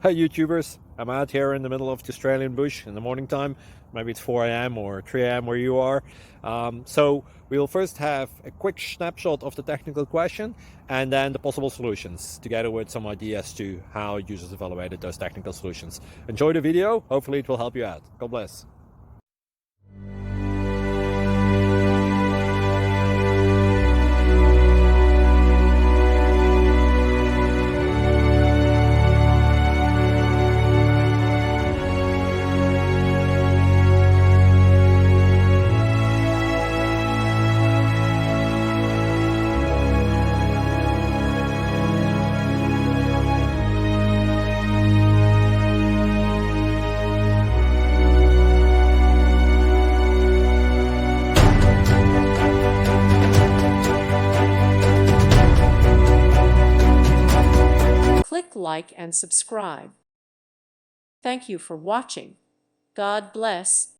Hi YouTubers, I'm out here in the middle of the Australian bush in the morning time. Maybe it's 4 a.m. or 3 a.m. where you are. So we'll first have a quick snapshot of the technical question and then the possible solutions, together with some ideas to how users evaluated those technical solutions. Enjoy the video, hopefully it will help you out. God bless. Click like and subscribe. Thank you for watching. God bless.